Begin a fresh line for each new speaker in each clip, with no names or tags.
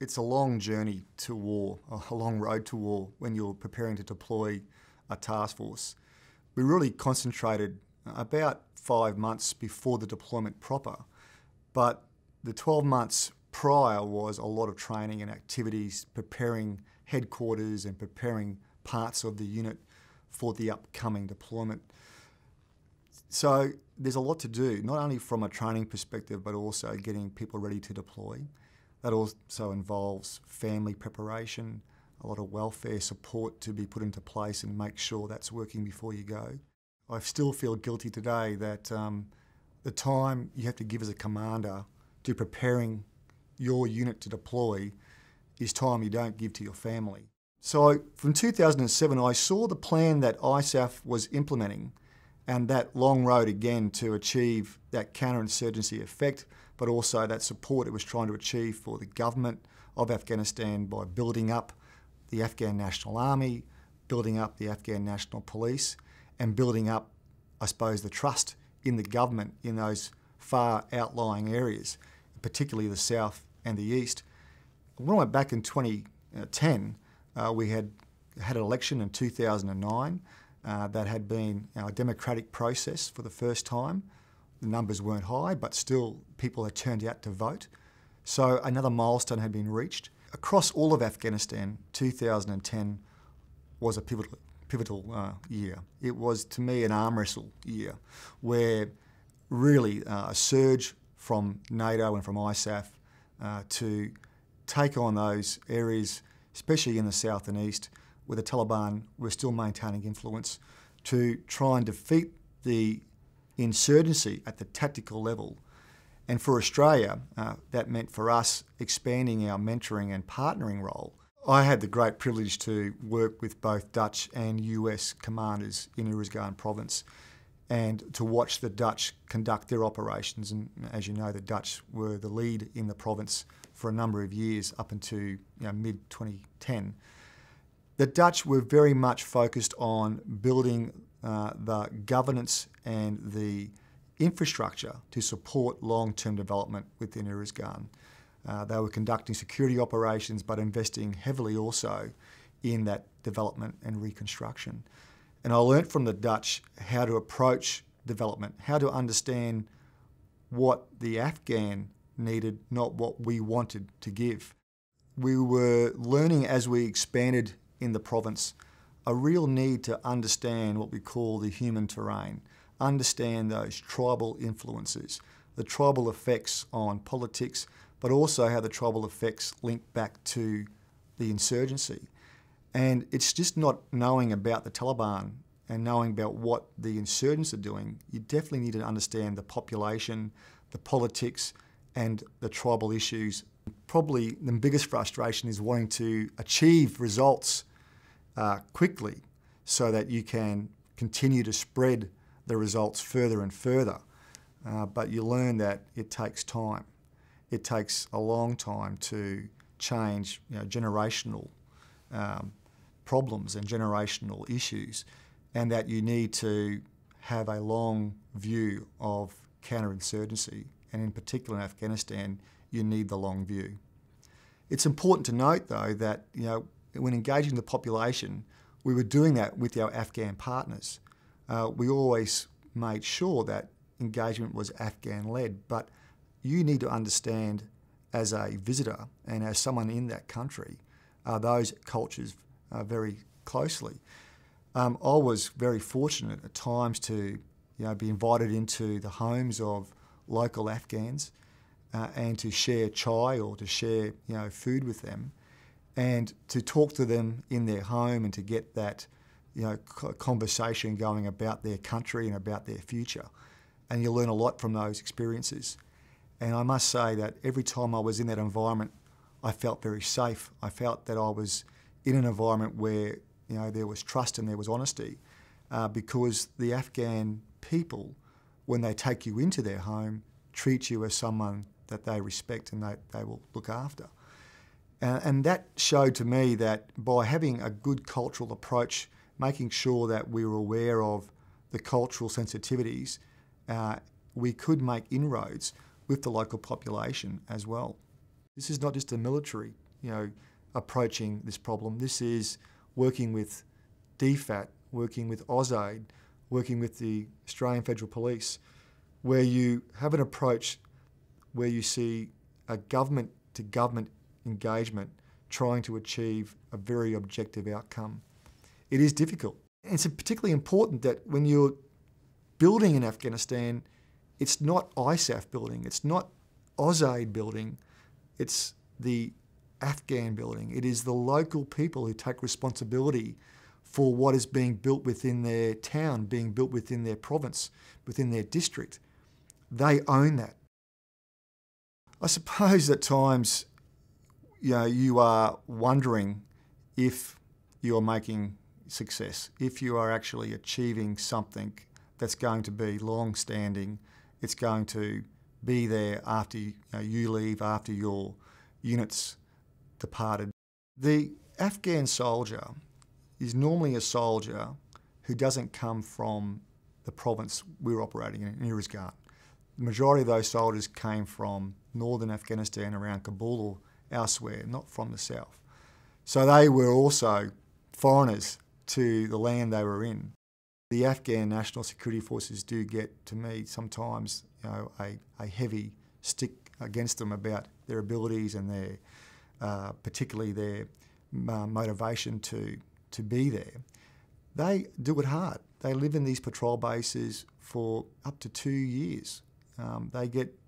It's a long journey to war, a long road to war when you're preparing to deploy a task force. We really concentrated about 5 months before the deployment proper, but the 12 months prior was a lot of training and activities, preparing headquarters and preparing parts of the unit for the upcoming deployment. So there's a lot to do, not only from a training perspective, but also getting people ready to deploy. That also involves family preparation, a lot of welfare support to be put into place and make sure that's working before you go. I still feel guilty today that the time you have to give as a commander to preparing your unit to deploy is time you don't give to your family. So from 2007, I saw the plan that ISAF was implementing and that long road again to achieve that counterinsurgency effect, but also that support it was trying to achieve for the government of Afghanistan by building up the Afghan National Army, building up the Afghan National Police, and building up, I suppose, the trust in the government in those far outlying areas, particularly the south and the east. When I went back in 2010, we had an election in 2009 that had been a democratic process for the first time. The numbers weren't high, but still people had turned out to vote. So another milestone had been reached. Across all of Afghanistan, 2010 was a pivotal year. It was, to me, an arm wrestle year where really a surge from NATO and from ISAF to take on those areas, especially in the south and east, where the Taliban were still maintaining influence, to try and defeat the insurgency at the tactical level. And for Australia, that meant for us expanding our mentoring and partnering role. I had the great privilege to work with both Dutch and US commanders in Uruzgan province and to watch the Dutch conduct their operations. And as you know, the Dutch were the lead in the province for a number of years up into mid-2010. The Dutch were very much focused on building the governance and the infrastructure to support long-term development within Uruzgan. They were conducting security operations but investing heavily also in that development and reconstruction. And I learnt from the Dutch how to approach development, how to understand what the Afghan needed, not what we wanted to give. We were learning as we expanded in the province a real need to understand what we call the human terrain, understand those tribal influences, the tribal effects on politics, but also how the tribal effects link back to the insurgency. And it's just not knowing about the Taliban and knowing about what the insurgents are doing. You definitely need to understand the population, the politics, and the tribal issues. Probably the biggest frustration is wanting to achieve results quickly so that you can continue to spread the results further and further. But you learn that it takes time. It takes a long time to change generational problems and generational issues, and that you need to have a long view of counterinsurgency, and in particular in Afghanistan, you need the long view. It's important to note, though, that when engaging the population, we were doing that with our Afghan partners. We always made sure that engagement was Afghan-led, but you need to understand as a visitor and as someone in that country those cultures very closely. I was very fortunate at times to be invited into the homes of local Afghans and to share chai or to share food with them and to talk to them in their home and to get that conversation going about their country and about their future. And you learn a lot from those experiences. And I must say that every time I was in that environment, I felt very safe. I felt that I was in an environment where there was trust and there was honesty, because the Afghan people, when they take you into their home, treat you as someone that they respect and they will look after. And that showed to me that by having a good cultural approach, making sure that we were aware of the cultural sensitivities, we could make inroads with the local population as well. This is not just a military, approaching this problem. This is working with DFAT, working with AusAid, working with the Australian Federal Police, where you have an approach where you see a government-to-government engagement trying to achieve a very objective outcome. It is difficult. And it's particularly important that when you're building in Afghanistan, it's not ISAF building, it's not AusAid building, it's the Afghan building. It is the local people who take responsibility for what is being built within their town, being built within their province, within their district. They own that. I suppose at times, you are wondering if you're making success, if you are actually achieving something that's going to be long-standing, it's going to be there after you leave, after your units departed. The Afghan soldier is normally a soldier who doesn't come from the province we're operating in Uruzgan. The majority of those soldiers came from northern Afghanistan around Kabul or elsewhere, not from the south. So they were also foreigners to the land they were in. The Afghan National Security Forces do get, to me, sometimes a heavy stick against them about their abilities and their, particularly their motivation to be there. They do it hard. They live in these patrol bases for up to 2 years. They get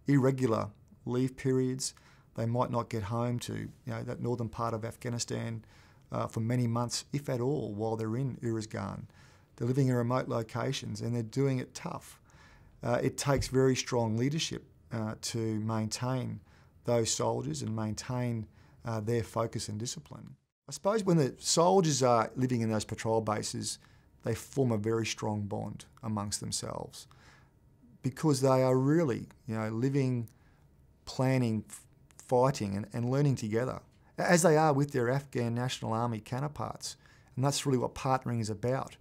irregular leave periods. They might not get home to that northern part of Afghanistan for many months, if at all, while they're in Uruzgan. They're living in remote locations and they're doing it tough. It takes very strong leadership to maintain those soldiers and maintain their focus and discipline. I suppose when the soldiers are living in those patrol bases, they form a very strong bond amongst themselves because they are really, living, planning, fighting and learning together, as they are with their Afghan National Army counterparts. And that's really what partnering is about.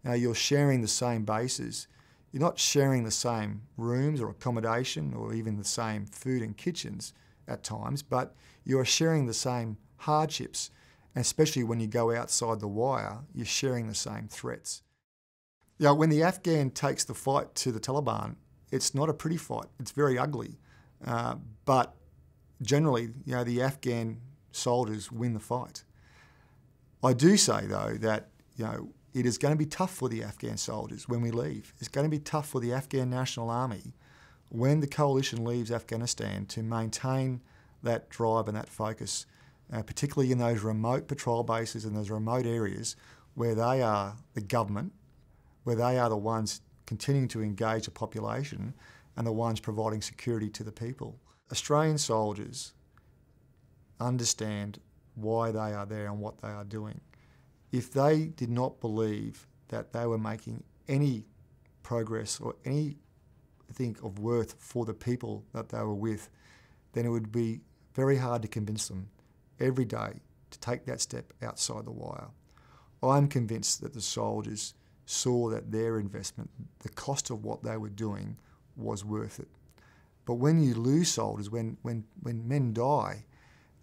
You're sharing the same bases. You're not sharing the same rooms or accommodation or even the same food and kitchens at times, but you are sharing the same hardships. And especially when you go outside the wire, you're sharing the same threats. When the Afghan takes the fight to the Taliban, it's not a pretty fight. It's very ugly. But generally, the Afghan soldiers win the fight. I do say, though, that, it is going to be tough for the Afghan soldiers when we leave. It's going to be tough for the Afghan National Army when the coalition leaves Afghanistan to maintain that drive and that focus, particularly in those remote patrol bases and those remote areas where they are the government, where they are the ones continuing to engage the population and the ones providing security to the people. Australian soldiers understand why they are there and what they are doing. If they did not believe that they were making any progress or anything of worth for the people that they were with, then it would be very hard to convince them every day to take that step outside the wire. I'm convinced that the soldiers saw that their investment, the cost of what they were doing, was worth it. But when you lose soldiers, when men die,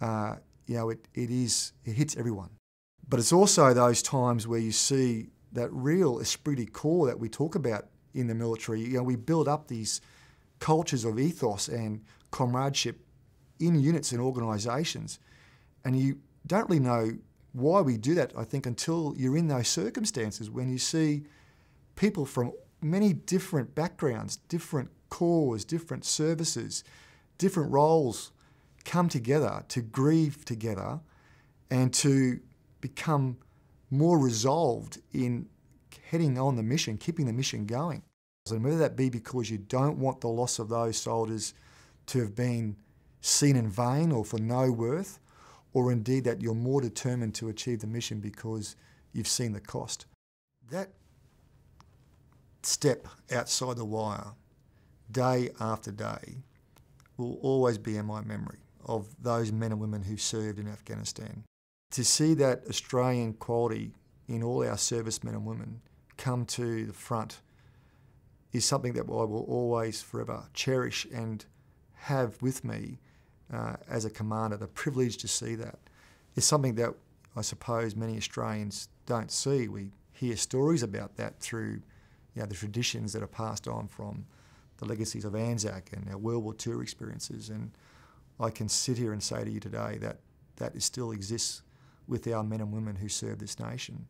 it hits everyone. But it's also those times where you see that real esprit de corps that we talk about in the military. We build up these cultures of ethos and comradeship in units and organisations, and you don't really know why we do that, I think, until you're in those circumstances when you see people from many different backgrounds, different corps, different services, different roles come together to grieve together and to become more resolved in heading on the mission, keeping the mission going. And whether that be because you don't want the loss of those soldiers to have been seen in vain or for no worth, or indeed that you're more determined to achieve the mission because you've seen the cost. That step outside the wire, day after day, will always be in my memory of those men and women who served in Afghanistan. To see that Australian quality in all our servicemen and women come to the front is something that I will always forever cherish and have with me as a commander, the privilege to see that, is something that I suppose many Australians don't see. We hear stories about that through the traditions that are passed on from the legacies of Anzac and our World War II experiences. And I can sit here and say to you today that that still exists with our men and women who serve this nation.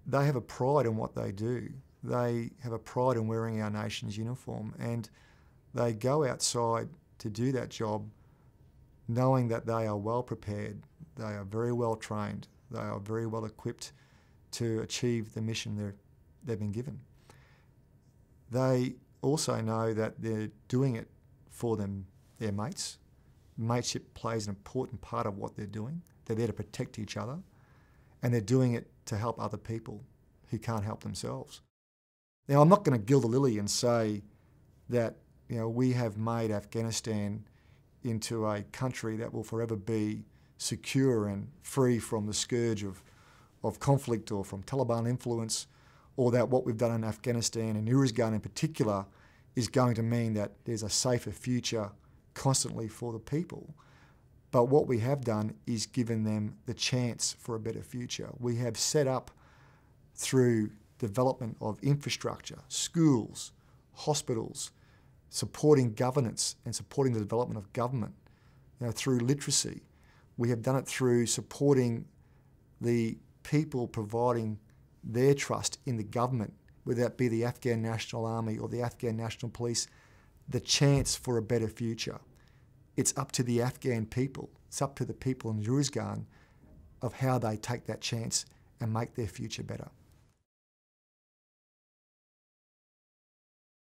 They have a pride in what they do. They have a pride in wearing our nation's uniform, and they go outside to do that job knowing that they are well prepared, they are very well trained, they are very well equipped to achieve the mission they've been given. They also know that they're doing it for their mates. Mateship plays an important part of what they're doing. They're there to protect each other, and they're doing it to help other people who can't help themselves. Now, I'm not going to gild the lily and say that we have made Afghanistan into a country that will forever be secure and free from the scourge of conflict or from Taliban influence, or that what we've done in Afghanistan and Uruzgan in particular is going to mean that there's a safer future constantly for the people. But what we have done is given them the chance for a better future. We have set up, through development of infrastructure, schools, hospitals, supporting governance and supporting the development of government, through literacy. We have done it through supporting the people providing their trust in the government, whether that be the Afghan National Army or the Afghan National Police, the chance for a better future. It's up to the Afghan people, it's up to the people in Uruzgan of how they take that chance and make their future better.